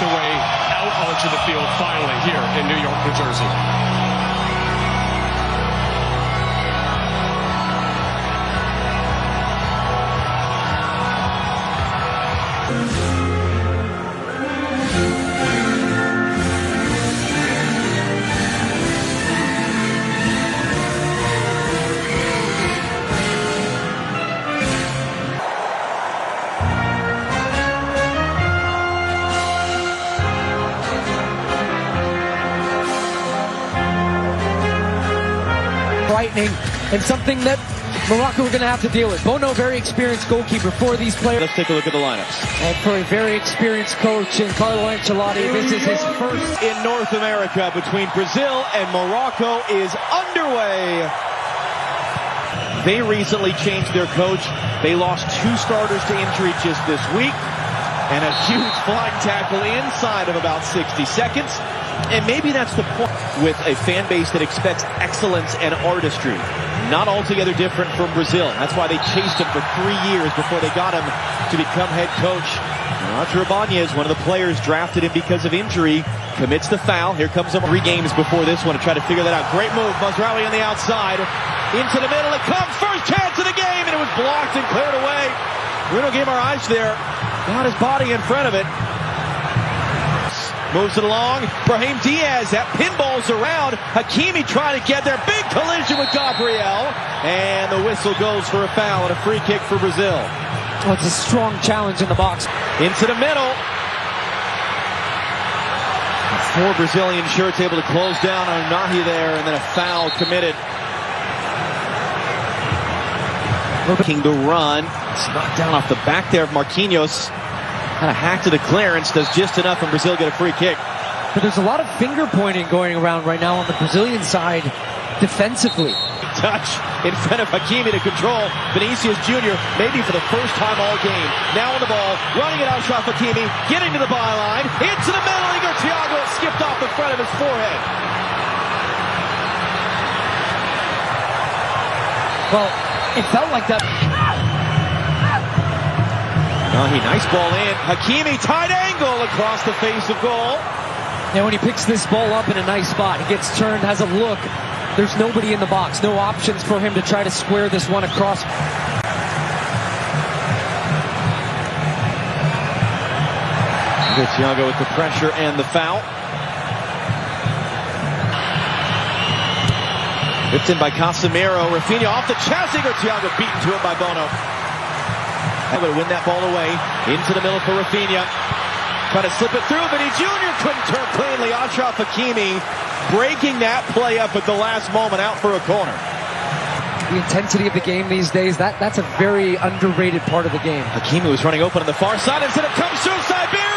the way out onto the field finally here in New York, New Jersey. Frightening, and something that Morocco are going to have to deal with. Bono, very experienced goalkeeper for these players. Let's take a look at the lineups. And for a very experienced coach in Carlo Ancelotti, this is his first in North America between Brazil and Morocco is underway. They recently changed their coach. They lost 2 starters to injury just this week, and a huge flying tackle inside of about 60 seconds. And maybe that's the point with a fan base that expects excellence and artistry. Not altogether different from Brazil. That's why they chased him for 3 years before they got him to become head coach. Raphinha, one of the players, drafted him because of injury, commits the foul. Here comes him 3 games before this one to try to figure that out. Great move, Mazraoui on the outside. Into the middle, it comes, first chance of the game, and it was blocked and cleared away. Bruno Guimaraes there, got his body in front of it. Moves it along. Brahim Diaz, that pinballs around. Hakimi trying to get there. Big collision with Gabriel. And the whistle goes for a foul and a free kick for Brazil. Oh, it's a strong challenge in the box. Into the middle. 4 Brazilian shirts able to close down on Nahi there, and then a foul committed. Looking to run. It's knocked down off the back there of Marquinhos. Kind of hack to the clearance, does just enough, and Brazil get a free kick. But there's a lot of finger pointing going around right now on the Brazilian side defensively. Touch in front of Hakimi to control Vinicius Jr. maybe for the first time all game. Now on the ball, running it out, Hakimi, getting to the byline, into the middle, Igor Thiago skipped off the front of his forehead. Well, it felt like that. Nice ball in. Hakimi, tight angle across the face of goal. And when he picks this ball up in a nice spot, he gets turned, has a look. There's nobody in the box. No options for him to try to square this one across. Thiago with the pressure and the foul. Whipped in by Casemiro. Raphinha off the chest. Igor Thiago beaten to it by Bono. Able to win that ball away. Into the middle for Raphinha. Trying to slip it through, but he Jr. couldn't turn cleanly. Hakimi breaking that play up at the last moment out for a corner. The intensity of the game these days, that's a very underrated part of the game. Hakimi was running open on the far side. Instead, it comes through Siberia.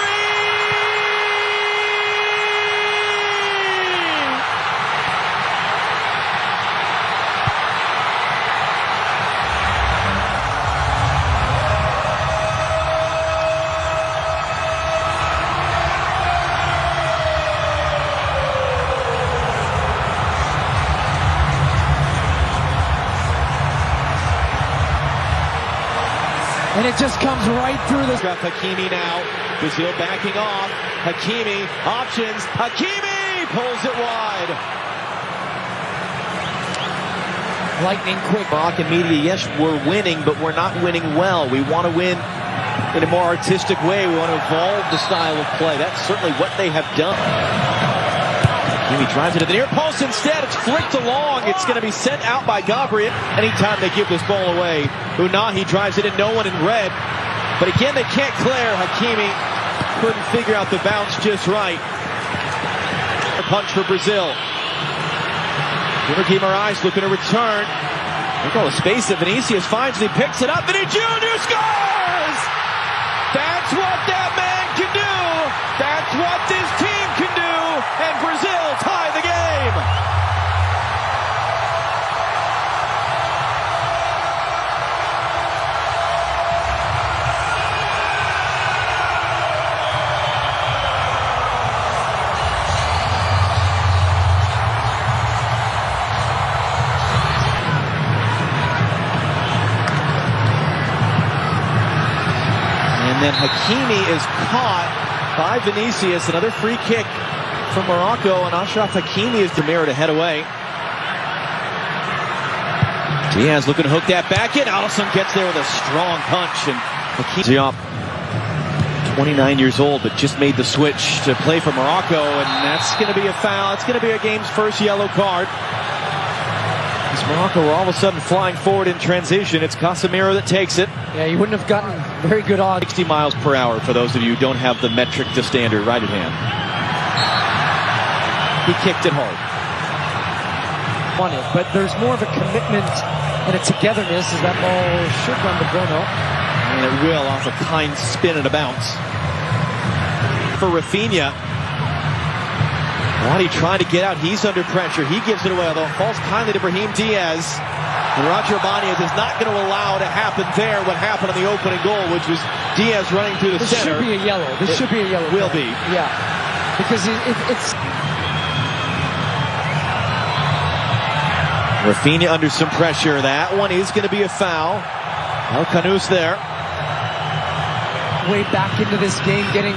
And it just comes right through this. Got Hakimi now. Brazil backing off. Hakimi, options. Hakimi pulls it wide. Lightning quick. Rock and media, yes, we're winning, but we're not winning well. We want to win in a more artistic way. We want to evolve the style of play. That's certainly what they have done. Hakimi drives it to the near post instead. It's flicked along. It's going to be sent out by Gabriel. Anytime they give this ball away, Unahi drives it in, no one in red. But again, they can't clear. Hakimi couldn't figure out the bounce just right. A punch for Brazil. Guimaraes looking to return. Look at all the space that Vinicius finds, and he picks it up, and he Jr. scores! That's what that man can do! That's what this team can do! And Brazil tie the game! And then Hakimi is caught by Vinicius. Another free kick from Morocco, and Achraf Hakimi is the mirror to head away. Diaz looking to hook that back in. Alisson gets there with a strong punch, and Hakimi, 29 years old, but just made the switch to play for Morocco, and that's going to be a foul. It's going to be a game's first yellow card. As Morocco were all of a sudden flying forward in transition. It's Casemiro that takes it. Yeah, you wouldn't have gotten very good odds. 60 miles per hour for those of you who don't have the metric to standard right at hand. He kicked it hard. On it, but there's more of a commitment and a togetherness as that ball should run to Bono. And it will off a kind spin and a bounce. For Raphinha. Wadi trying to get out. He's under pressure. He gives it away, although it falls kindly to Brahim Diaz. And Roger Ibanez is not going to allow to happen there what happened on the opening goal, which was Diaz running through the center. This should be a yellow. This should be a yellow. Will be. Yeah. Because it's... Raphinha under some pressure. That one is going to be a foul. El Khanous there. Way back into this game, getting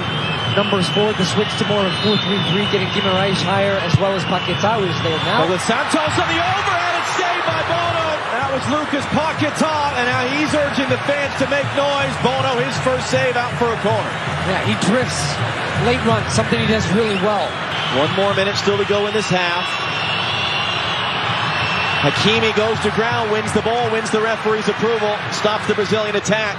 numbers forward, the switch to more of 4-3-3, getting Guimaraes higher, as well as Paquetá is there now. Well, with Santos on the overhead, it's saved by Bono. That was Lucas Paquetá, and now he's urging the fans to make noise. Bono, his first save out for a corner. Yeah, he drifts late run, something he does really well. 1 more minute still to go in this half. Hakimi goes to ground, wins the ball, wins the referee's approval, stops the Brazilian attack,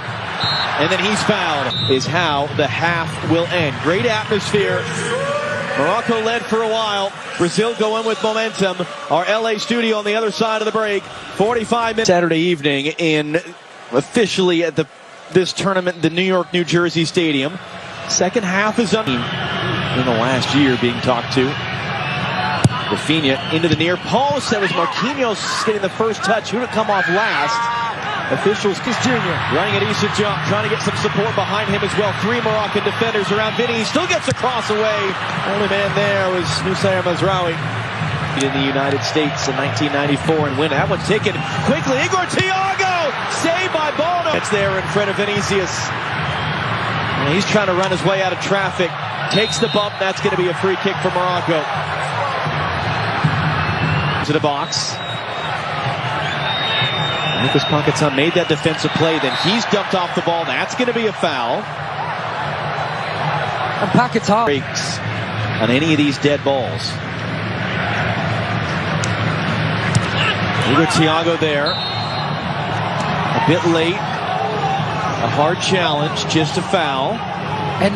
and then he's fouled. Is how the half will end. Great atmosphere. Morocco led for a while. Brazil go in with momentum. Our LA studio on the other side of the break. 45 minutes. Saturday evening in officially at this tournament, the New York, New Jersey Stadium. Second half is in the last year being talked to. Raphinha into the near post. That was Marquinhos getting the first touch. Who would come off last? Officials, Junior running a decent jump, trying to get some support behind him as well. 3 Moroccan defenders around Vini. He still gets a cross away. Only man there was Nusayr Mazraoui in the United States in 1994 and win. That one's taken quickly. Igor Thiago saved by Bono. It's there in front of Vinicius. And he's trying to run his way out of traffic. Takes the bump. That's going to be a free kick for Morocco. To the box. Lucas Paquetá made that defensive play, then he's dumped off the ball. That's going to be a foul. And Paquetá breaks on any of these dead balls. Igor Thiago there. A bit late. A hard challenge, just a foul. And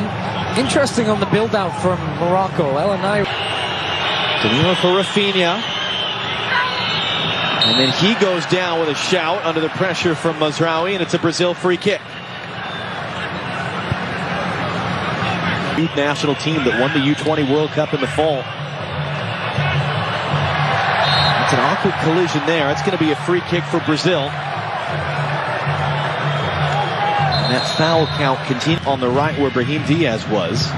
interesting on the build-out from Morocco. Danilo for Raphinha. And then he goes down with a shout under the pressure from Mazraoui, and it's a Brazil free kick. Youth national team that won the U20 World Cup in the fall. It's an awkward collision there. It's going to be a free kick for Brazil. And that foul count continues on the right where Brahim Diaz was.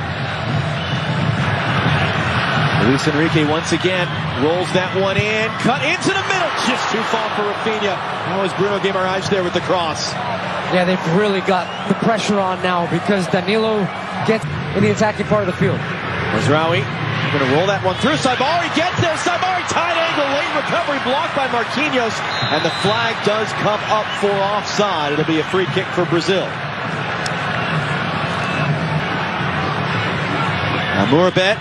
Luis Enrique once again rolls that one in, cut into the middle, just too far for Raphinha. That was Bruno Guimaraes there with the cross. Yeah, they've really got the pressure on now because Danilo gets in the attacking part of the field. Mazraoui going to roll that one through. Saibari gets there. Saibari tight angle, late recovery blocked by Marquinhos, and the flag does come up for offside. It'll be a free kick for Brazil. Amourabet.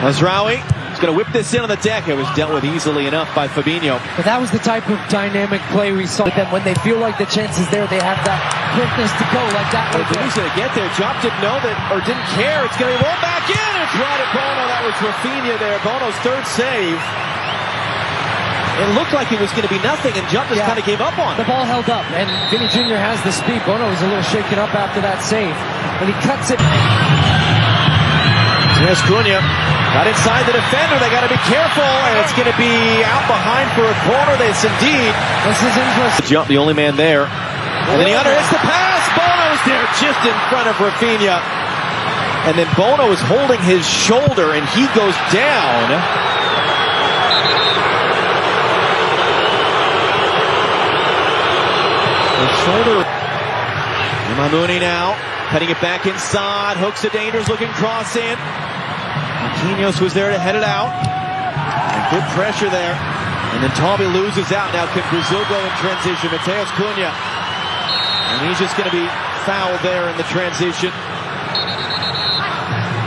Mazraoui is going to whip this in on the deck. It was dealt with easily enough by Fabinho. But that was the type of dynamic play we saw with them. When they feel like the chance is there, they have that quickness to go like that. He's going to get there. Job didn't know that, or didn't care. It's going to roll back in. It's right at Bono. That was Raphinha there. Bono's third save. It looked like it was going to be nothing, and Jump just kind of gave up on it. The ball held up, and Vini Jr. has the speed. Bono was a little shaken up after that save, and he cuts it. There's Cunha. Got inside the defender. They got to be careful, and it's going to be out behind for a corner. This is interesting. Jump, the only man there. And then he underhits the pass. Bono's there just in front of Raphinha. And then Bono is holding his shoulder, and he goes down. The shoulder. Mamuni now. Cutting it back inside. Hooks a dangerous looking cross in. Marquinhos was there to head it out. And good pressure there. And then Tommy loses out. Now can Brazil go in transition? Mateus Cunha. And he's just going to be fouled there in the transition.